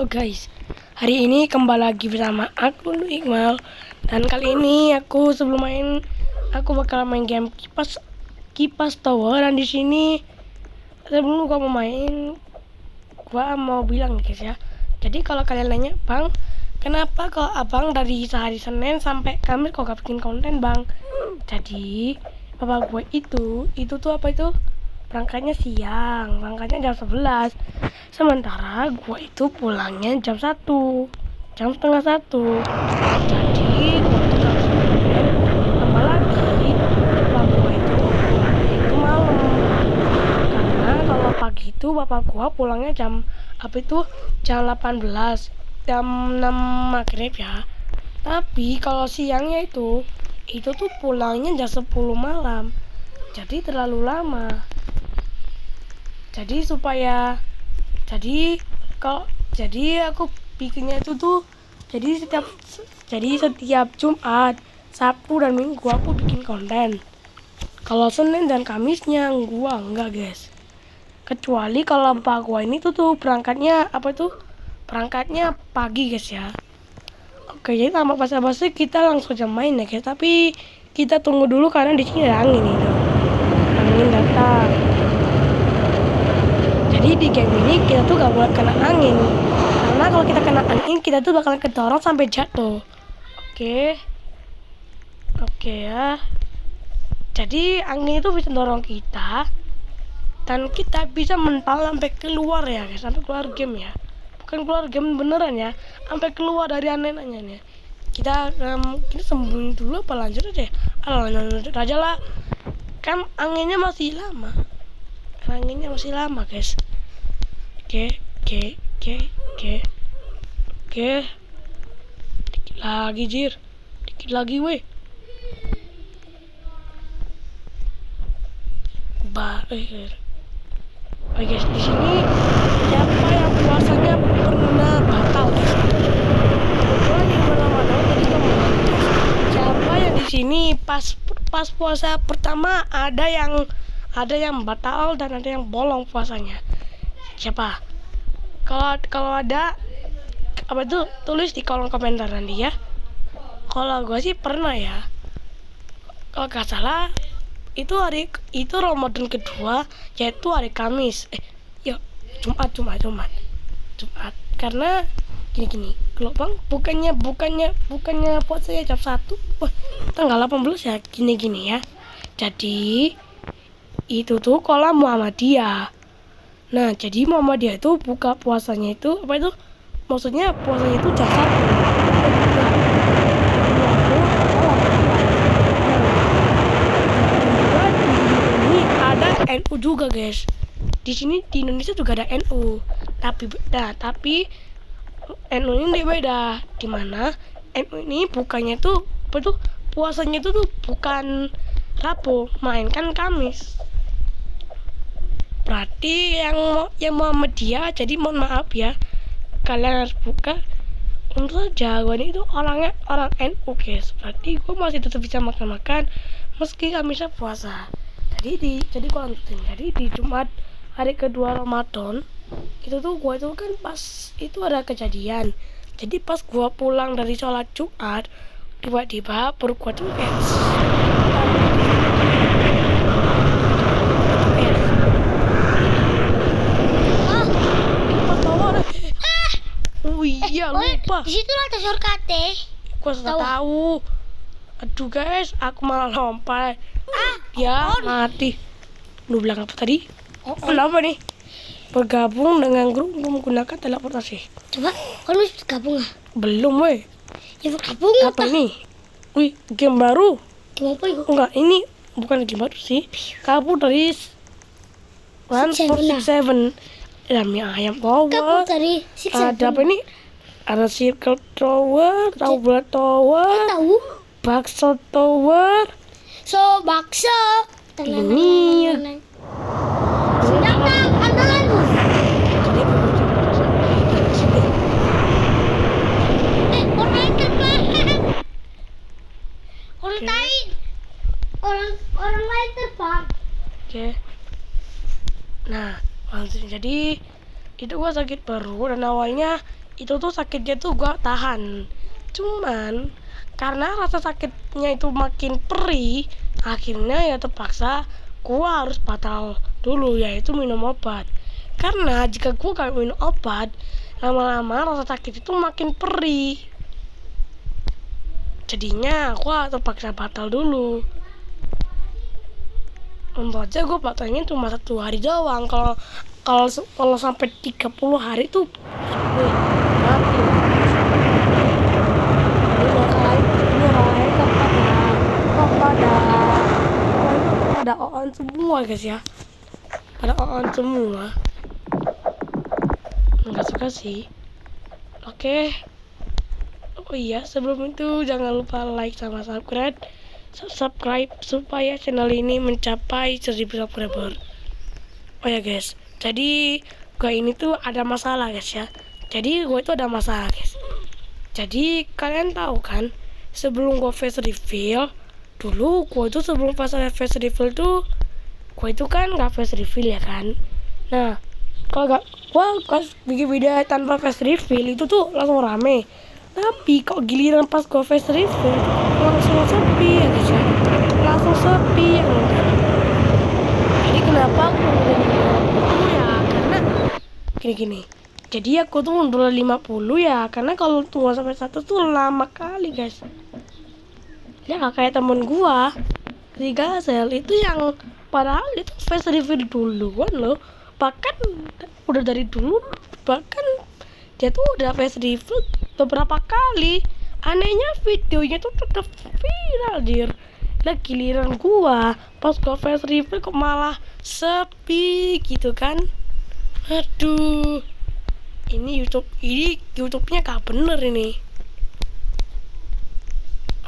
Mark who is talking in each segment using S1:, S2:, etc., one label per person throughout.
S1: Oh guys, hari ini kembali lagi bersama aku Iqmal. Dan kali ini sebelum main aku bakal main game kipas tower. Dan di sini sebelum gua mau main, gua mau bilang nih guys ya. Jadi kalau kalian nanya, "Bang, kenapa kalau abang dari sehari Senin sampai Kamis kok gak bikin konten, Bang?" Jadi bapak gue itu tuh apa itu? Berangkatnya siang, berangkatnya jam 11. Sementara gue itu pulangnya jam 1, jam setengah 1. Jadi gue tuh gak bisa main lama lagi. Bapak gue itu pulangnya itu malam. Karena kalau pagi itu bapak gue pulangnya jam jam 18, jam 6 maghrib ya. Tapi kalau siangnya itu tuh pulangnya jam 10 malam. Jadi terlalu lama. Jadi aku bikinnya itu tuh jadi setiap Jumat, Sabtu dan Minggu aku bikin konten. Kalau Senin dan Kamisnya gua enggak, guys. Kecuali kalau bapak gua ini tuh berangkatnya berangkatnya pagi, guys ya. Oke, jadi tanpa basa-basi kita langsung aja main ya, guys. Tapi kita tunggu dulu karena di sini ada angin ini. Angin datang. Jadi di game ini kita tuh gak boleh kena angin. Karena kalau kita kena angin, kita tuh bakalan kedorong sampai jatuh. Oke ya. Jadi angin itu bisa dorong kita dan kita bisa mental sampai keluar ya guys, sampai keluar game ya. Bukan keluar game beneran ya, sampai keluar dari arenanya nih. Kita sembunyi dulu apa lanjut aja ya? Lanjut aja lah. Kan anginnya masih lama. Guys. Oke. Dikit lagi weh. Oke guys, di sini siapa yang puasanya pernah batal guys? Kebetulan yang Ramadan jadi kemarin guys. Siapa yang di sini pas puasa pertama ada yang batal dan ada yang bolong puasanya? Siapa? Kalau ada tulis di kolom komentar nanti ya. Kalau gue sih pernah ya. Kalau gak salah itu Ramadan kedua, yaitu hari Kamis. Jumat. Karena gini. Kalau Bang bukannya puasanya jam 1. Wah, tanggal 18 ya gini ya. Jadi itu tuh kalau Muhammadiyah. Nah, jadi Muhammadiyah itu buka puasanya itu maksudnya puasanya itu jam 1. Ini ada NU juga, guys. Di sini di Indonesia juga ada NU. Tapi NU ini beda. Di mana NU ini bukannya tuh puasanya itu tuh bukan Rabu, melainkan Kamis. Berarti yang Muhammadiyah, jadi mohon maaf ya, kalian harus buka untuk saja. Gue itu orang NU guys. Berarti gue masih tetap bisa makan meski Kamisnya puasa. Jadi gue lanjutin. Jadi di Jumat hari kedua Ramadan itu tuh gue itu kan pas itu ada kejadian. Jadi pas gue pulang dari sholat Jumat, tiba-tiba perut gue tuh kayak oh iya, lupa.
S2: Di situ ada shortcut.
S1: Gua sudah tahu. Aduh guys, aku malah lompat. Mati. Lu bilang apa tadi? Kenapa nih? Bergabung dengan grup menggunakan teleportasi.
S2: Coba, kalau gabung
S1: Belum weh.
S2: Ya bergabung
S1: apa ini? Wih, game baru.
S2: Game apa itu?
S1: Enggak, ini bukan game baru sih. Kabur dari 1467. Mie ayam tower.
S2: Kabur dari 67.
S1: Ada apa ini? Ada circle tower, tower tower,
S2: tahu?
S1: bakso tower.
S2: So bakso.
S1: Ini.
S2: Datang, andalanmu. Orang lain terbang. Orang lain terbang.
S1: Oke. Nah, langsung jadi itu gua sakit perut dan awalnya itu tuh sakitnya tuh gua tahan. Cuman karena rasa sakitnya itu makin perih, akhirnya ya terpaksa gua harus batal dulu, yaitu minum obat. Karena jika gua gak minum obat, lama-lama rasa sakit itu makin perih. Jadinya gua terpaksa batal dulu. Untung aja gue batalnya cuma 1 hari doang. Kalau sampai 30 hari tuh mati. Ini orang lain pada on semua guys ya. Pada on semua. Enggak suka sih. Oke. Oh iya, sebelum itu jangan lupa like sama subscribe supaya channel ini mencapai 1000 subscriber. Oh ya guys, jadi gue ini tuh ada masalah guys ya. Jadi gue itu ada masalah guys. Jadi kalian tahu kan, sebelum gue face reveal, dulu gue itu sebelum face reveal tuh, gue itu kan gak face reveal ya kan. Nah, kalau gue bikin video tanpa face reveal itu tuh langsung rame. Tapi kok giliran pas gue face reveal langsung sepi ya guys ya. Langsung sepi ya. Jadi kenapa aku ya karena gini. Jadi aku tuh mundur 50 ya, karena kalau tunggu sampai 1 tuh lama kali guys. Ya gak kayak temen gua di Gazel itu yang padahal itu face reveal duluan loh. Bahkan udah dari dulu, bahkan dia tuh udah face reveal beberapa kali. Anehnya videonya tuh tetap viral dir. Lah giliran gua pas gua face reveal kok malah sepi gitu kan. Aduh. Ini YouTube-nya gak bener ini.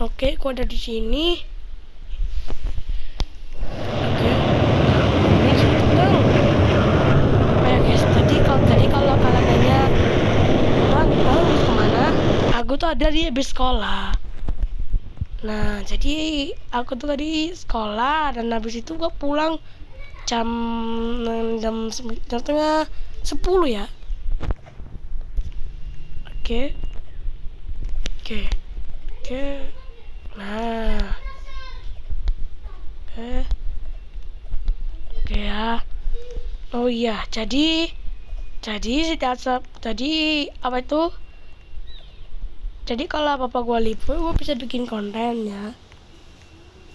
S1: Oke, gua ada di sini. Oke. Ini sedang. Ayo guys, tadi kalau kalian nanya tahu kemana? Aku tuh ada di habis sekolah. Nah, jadi aku tuh tadi sekolah dan habis itu gua pulang jam 9:30 10 ya. Oke. Nah. Oke ya. Oh iya, jadi apa itu? Jadi kalau papa gue libur, gue bisa bikin konten ya.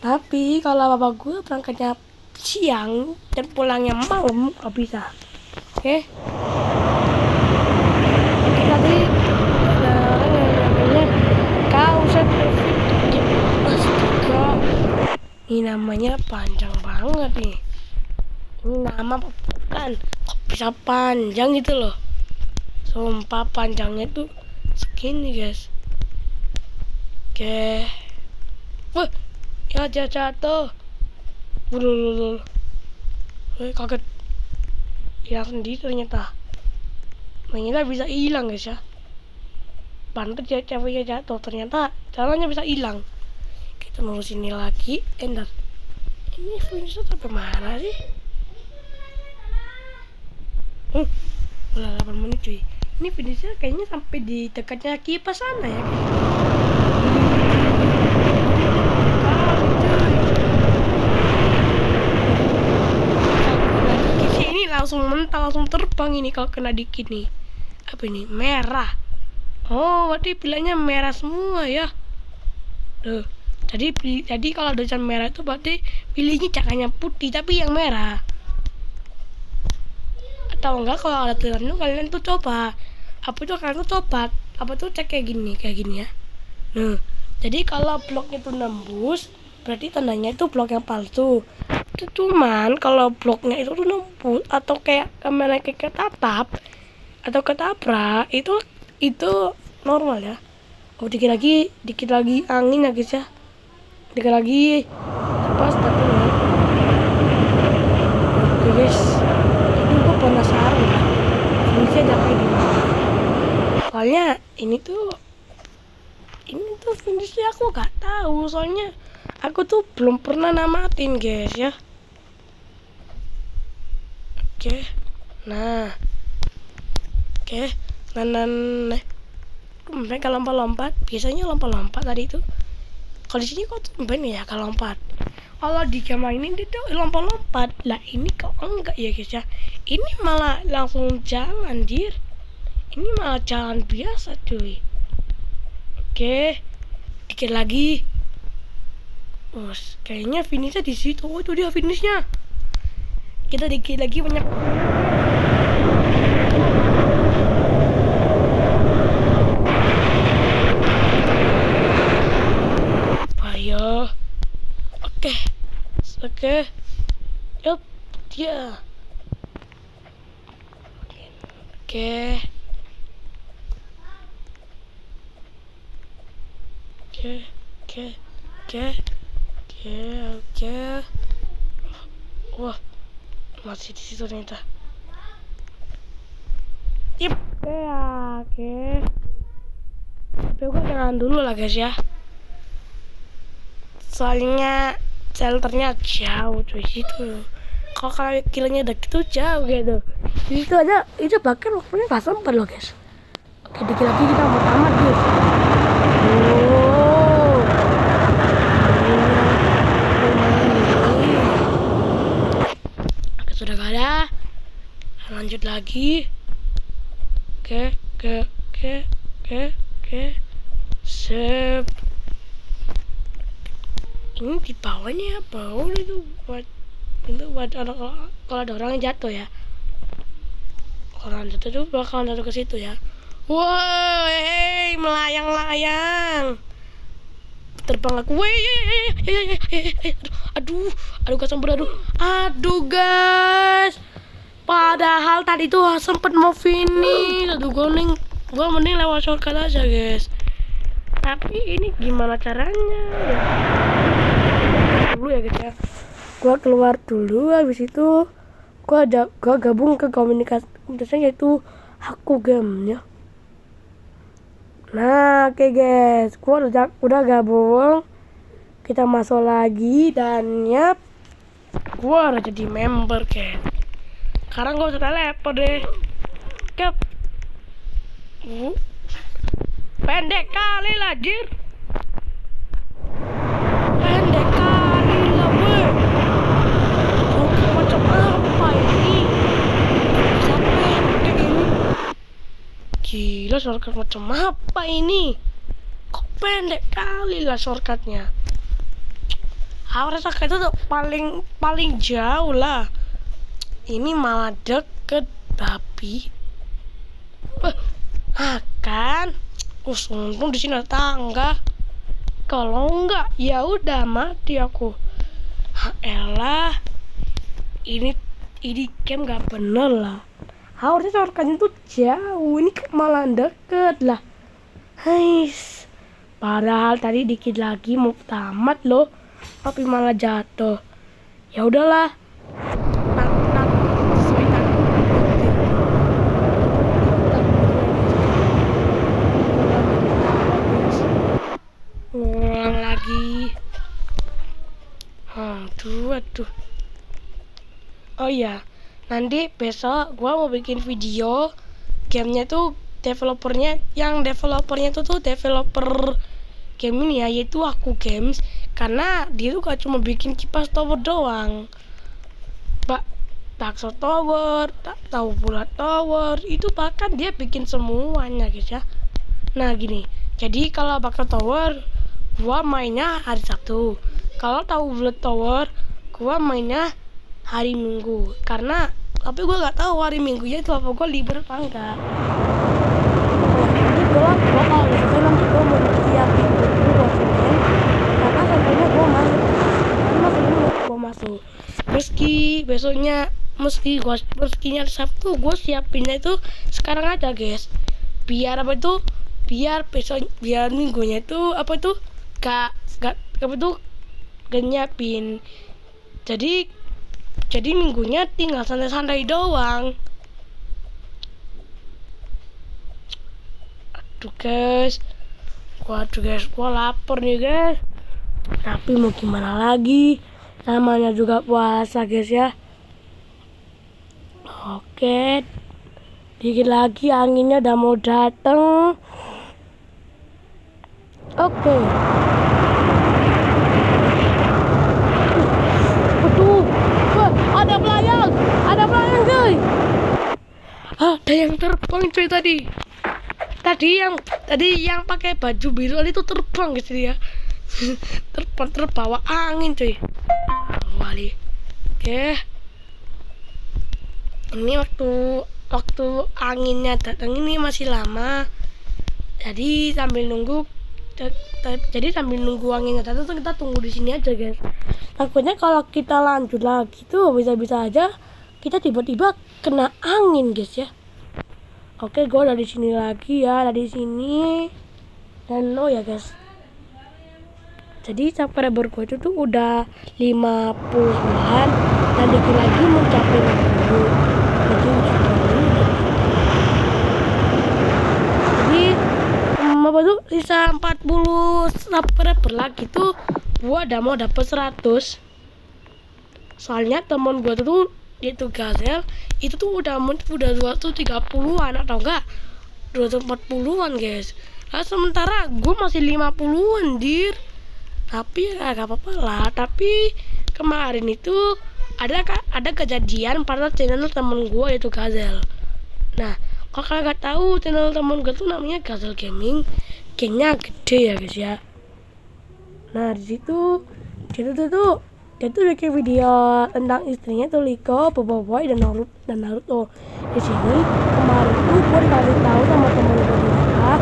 S1: Tapi kalau papa gue berangkatnya siang dan pulangnya malam, gak bisa. Oke. Tadi ada orang yang namanya Kauset. Astaga. Ini namanya panjang banget nih. Ini nama bukan kok bisa panjang gitu loh. Sumpah panjangnya tuh segini guys. Oke. Wah, ya jatuh. Bulul. Kaget. Hilang sendiri ternyata. Ternyata bisa hilang guys ya. Pantat ya ceweknya jatuh, ternyata jalannya bisa hilang. Kita mau sini lagi, ender. Ini finishnya sampai mana sih? Udah 8 menit cuy. Ini finishnya kayaknya sampai di dekatnya kipas sana ya guys. Ini langsung mental, langsung terbang ini kalau kena dikit nih. Apa ini? Merah. Oh, berarti pilihannya merah semua ya. Tuh. Jadi kalau dojan merah itu berarti pilihnya cakanya putih tapi yang merah. Atau enggak kalau ada tulisan itu kalian tuh coba. Apa itu kalian tuh coba? Apa tuh cek kayak gini ya. Nah, jadi kalau bloknya itu nembus, berarti tandanya itu blok yang palsu. Cuman kalau bloknya itu tuh nembus atau kayak kamera kayak ketatap atau ketabrak itu normal ya. Oh, dikit lagi angin ya guys ya. Dikit lagi pas tapi ya. Oke guys, ini gue penasaran ya. Finishnya sampai di mana? Soalnya ini tuh finishnya aku gak tahu. Soalnya aku tuh belum pernah namatin guys ya. Oke. Nah, mereka lompat-lompat. Biasanya lompat-lompat tadi itu. Kalau di sini kok tumben ya kalau lompat. Kalau di game ini dia tuh lompat-lompat. Lah ini kok enggak ya guys ya. Ini malah langsung jalan dir. Ini malah jalan biasa cuy. Oke, dikit lagi. Kayaknya finishnya di situ. Oh itu dia finishnya. Kita dikit lagi banyak. Ayo. Oke. Yup, dia. Oke. Wah, masih di situ ternyata. Oke. Tapi gue jangan dulu lah guys ya. Soalnya shelternya jauh cuy situ. Kalau kalian killernya udah gitu jauh gitu. Itu aja itu bahkan waktunya nggak sempat loh guys. Oke, dikit lagi kita mau tamat guys. Oke, sudah gak ada. Lanjut lagi. Oke. Sep. Ini di bawahnya apa? Itu buat kalau ada orang yang jatuh ya. Orang jatuh tuh bakal jatuh ke situ ya. Wow, melayang-layang. Terbang aku. Aduh, aduh guys. Padahal tadi tuh sempet mau finish. Aduh, gue mending lewat shortcut aja guys. Tapi ini gimana caranya ya? Dulu ya guys ya. Gue keluar dulu, habis itu gue gabung ke komunitas yaitu Aku Game ya. Nah, oke guys, gue udah gabung. Kita masuk lagi dan yap, gue udah jadi member guys. Sekarang gue bisa teleport deh. Kep. Pendek kali lah jir. Pendek kali lah gue. Macam apa ini? Bisa pendek ini. Gila, shortcut macam apa ini? Kok pendek kali lah shortcutnya. Harusnya shortcut itu tuh paling jauh lah. Ini malah deket tapi. Kan? Untung di sini ada tangga. Kalau enggak, ya udah mati aku. Elah, ini game nggak bener lah. Harusnya shortcutnya tuh jauh, ini malah deket lah. Hais, padahal tadi dikit lagi mau tamat loh, tapi malah jatuh. Ya udahlah. Ngulang lagi. Aduh. Oh iya, nanti besok gua mau bikin video gamenya tuh developernya tuh developer game ini ya, yaitu Aku Games. Karena dia tuh gak cuma bikin kipas tower doang, bakso tower, tahu bulat tower, itu bahkan dia bikin semuanya guys ya. Nah gini, jadi kalau bakso tower gua mainnya hari Sabtu, kalau tahu bulat tower gua mainnya hari Minggu. Karena tapi gua nggak tahu hari Minggunya itu apa, gua libur apa enggak. Jadi gua kalau misalkan nanti gua mau siapin buku buat Senin, karena sebenarnya gua masuk meskinya Sabtu, gue siapinnya itu sekarang aja guys, biar minggunya itu gak nyiapin. Jadi minggunya tinggal santai-santai doang. Aduh guys, gua lapar nih guys. Tapi mau gimana lagi, namanya juga puasa guys ya. Oke, Dikit lagi anginnya udah mau dateng. Oke. Waduh, wah, ada pelayang cuy. Ada yang terbang cuy tadi. Tadi yang pakai baju biru itu terbang gitu ya. Terbawa angin cuy. Wali. Oke. Ini waktu anginnya datang ini masih lama. Jadi sambil nunggu anginnya datang tuh kita tunggu di sini aja guys. Takutnya kalau kita lanjut lagi tuh bisa-bisa aja kita tiba-tiba kena angin guys ya. Oke, gue dari sini lagi ya, dari sini. Dan lo ya guys. Jadi subscriber gue itu tuh udah 59 dan dikit lagi mencapai 60. Jadi apa tuh sisa 40 subscriber lagi tuh gue udah mau dapet 100. Soalnya temen gue tuh itu Gazel itu tuh udah 230-an atau enggak 240-an guys. Nah, sementara gue masih 50-an dir. Tapi ya gak apa-apa lah. Tapi kemarin itu ada kejadian pada channel temen gue itu Gazel. Nah, kalau kalian gak tahu channel temen gue tuh namanya Gazel Gaming. Gengnya gede ya guys ya. Nah di situ dia tuh bikin video tentang istrinya tuh Liko, Boboiboy dan Naruto. Di sini kemarin tuh gue dikasih tahu sama temen gue di WA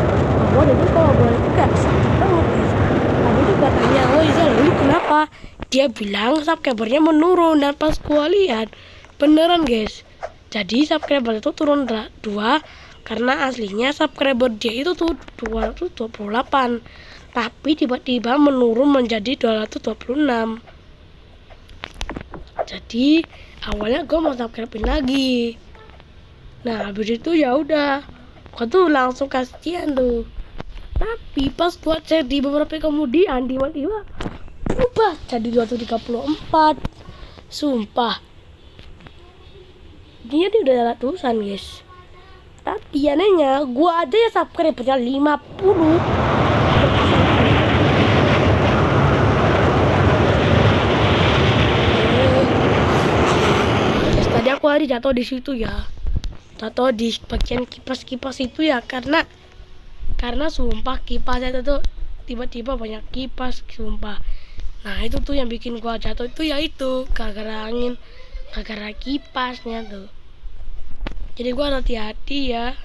S1: bahwa dia tuh kalau boleh itu kayak sakit banget guys. Tadi tuh katanya, oh Izel lu kenapa? Dia bilang subscribernya menurun dan pas gue lihat beneran guys. Jadi subscriber itu turun 2 karena aslinya subscriber dia itu tuh 228. Tapi tiba-tiba menurun menjadi 226. Jadi awalnya gue mau subscribe lagi. Nah habis itu ya udah, gue tuh langsung kasihan tuh. Tapi pas gue cek di beberapa kemudian tiba-tiba berubah jadi 234. Sumpah. Dia udah ratusan guys. Tapi anehnya gue aja ya subscribernya 50. Tadi aku hari jatuh di situ ya. Jatuh di bagian kipas itu ya karena sumpah kipasnya itu tuh tiba-tiba banyak kipas sumpah. Nah itu tuh yang bikin gua jatuh itu ya itu gara-gara angin, gara-gara kipasnya tuh. Jadi gua hati-hati ya.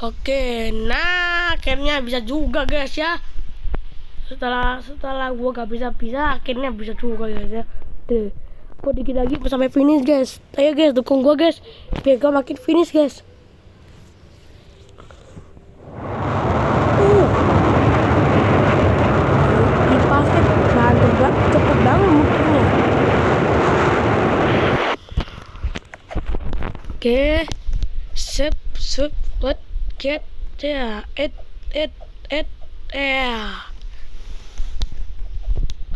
S1: Oke. Nah akhirnya bisa juga guys ya. Setelah gua gak bisa akhirnya bisa juga guys ya. Tuh. Gua dikit lagi sampai finish guys. Ayo guys dukung gua guys biar gua makin finish guys. Kipasnya mantep banget, cepet banget muternya. Oke. Sip, let's get there.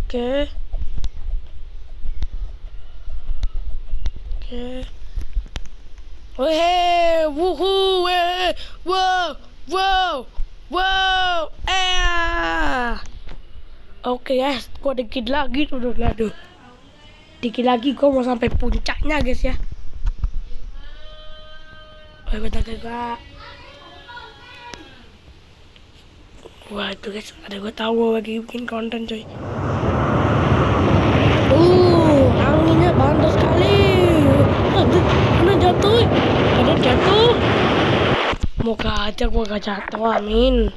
S1: Oke. Weh, wuhu, weh, wow. Oke guys, gua dikit lagi tuh, aduh. Dikit lagi gua mau sampai puncaknya guys ya. Bentar kak. Wah itu guys, ada gue tahu gue lagi bikin konten coy. Anginnya banter sekali. Mana jatuh? Ada jatuh. Moga aja gue gak jatuh, amin.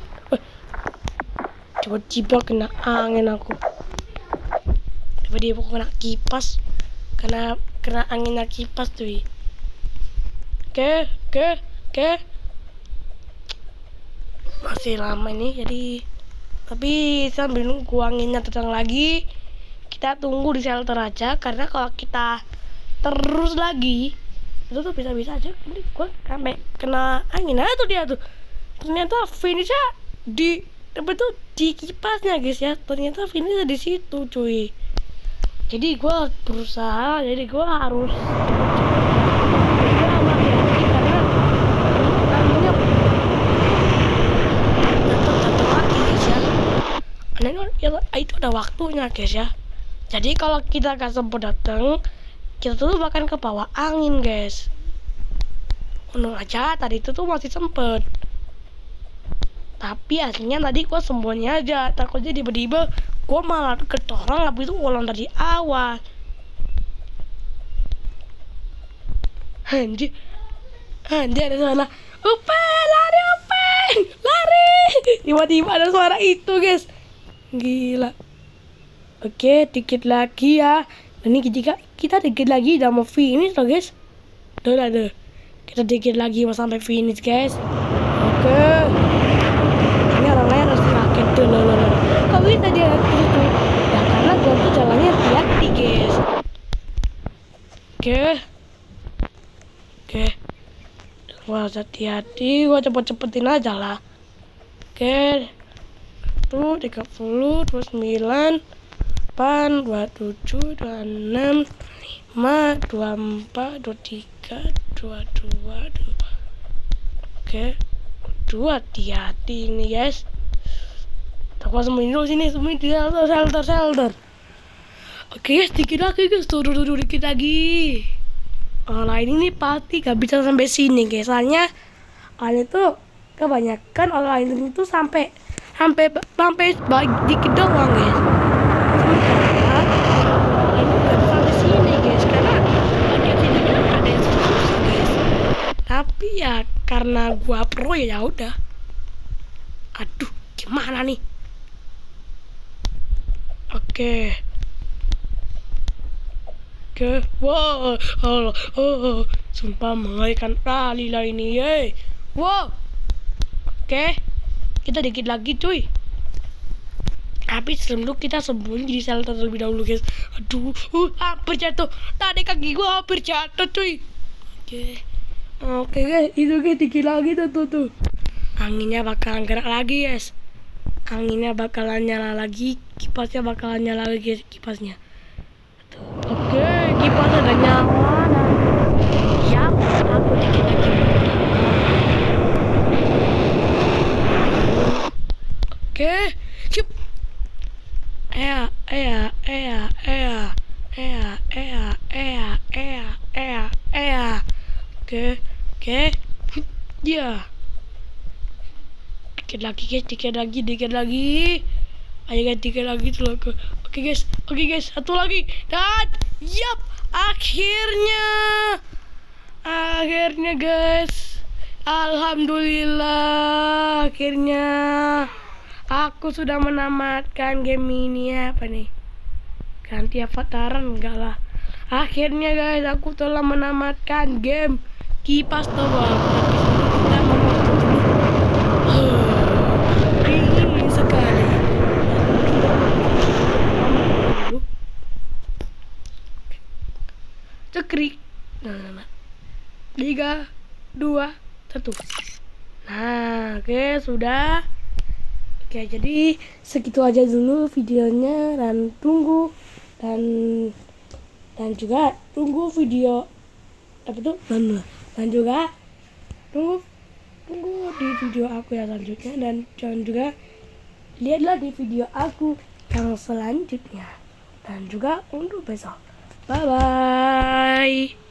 S1: Tiba-tiba kena angin aku. Tiba-tiba kena kipas. Kena anginnya kipas tuh. Oke. Masih lama ini jadi. Tapi sambil nunggu anginnya datang lagi, kita tunggu di shelter aja. Karena kalau kita terus lagi itu tuh bisa-bisa aja ini gue sampai kena angin. Nah itu dia tuh. Ternyata finishnya di kipasnya guys ya. Ternyata finishnya di situ cuy. Jadi gue berusaha, jadi gue harus gue hati-hati karena namanya datang lagi guys ya. Karena itu ada waktunya guys ya. Jadi kalau kita gak sempat datang, kita tuh bahkan ke bawah angin guys. Untung aja tadi itu tuh masih sempet. Tapi aslinya tadi gue sembunyi aja, takutnya tiba-tiba gue malah ketorong habis itu ulang dari awal. Anjir ada suara Upen, lari tiba-tiba ada suara itu guys, gila. Oke, dikit lagi ya. Ini kita dikit lagi udah mau finish loh guys. Udah kita dikit lagi mau sampai finish guys. Oke, ini orang lain harus kaget tuh loh. Kok bisa dia gitu? Ya karena gua tuh jalannya hati-hati guys. Oke, gua harus hati-hati, gua cepet-cepetin aja lah. Oke, tuh 30, 29, 8, 27, 26, 5, 24, 23, 22. Oke, hati-hati ini guys. Aku sembunyi dulu sini, sembunyi di shelter. Oke guys, dikit lagi guys, tuh dikit lagi. Orang ini pasti gak bisa sampai sini guys, soalnya orang itu kebanyakan orang ini tuh sampai dikit doang guys. Sampai sini guys, karena bagian sini kan ada yang susah guys. Tapi ya karena gua pro ya udah. Aduh, gimana nih? Oke, wow, sumpah mengerikan kali lah ini, ye. Wow, oke, kita dikit lagi cuy. Tapi sebelum itu kita sembunyi di shelter terlebih dahulu guys. Aduh, hampir jatuh. Tadi kaki gua hampir jatuh cuy. Oke guys, itu guys dikit lagi tuh. Anginnya bakalan gerak lagi guys. Anginnya bakalan nyala lagi, kipasnya bakalan nyala lagi guys, kipasnya. Oke, kipasnya udah nyala dan ya, aku dikit lagi. Oke, siap. Oke. Ya. Dikit lagi. Ayo guys, dikit lagi tuh. Oke guys, satu lagi. Dan yap, akhirnya guys. Alhamdulillah, akhirnya aku sudah menamatkan game ini. Apa nih? Ganti avataran enggak lah. Akhirnya guys, aku telah menamatkan game Kipas Tower. Dingin sekali. Cekrik. Nah. 3, 2, 1. Nah, oke, sudah. Oke, jadi segitu aja dulu videonya, dan juga tunggu video apa tuh, dan juga tunggu di video aku yang selanjutnya, dan juga lihatlah di video aku yang selanjutnya, dan juga untuk besok. Bye bye.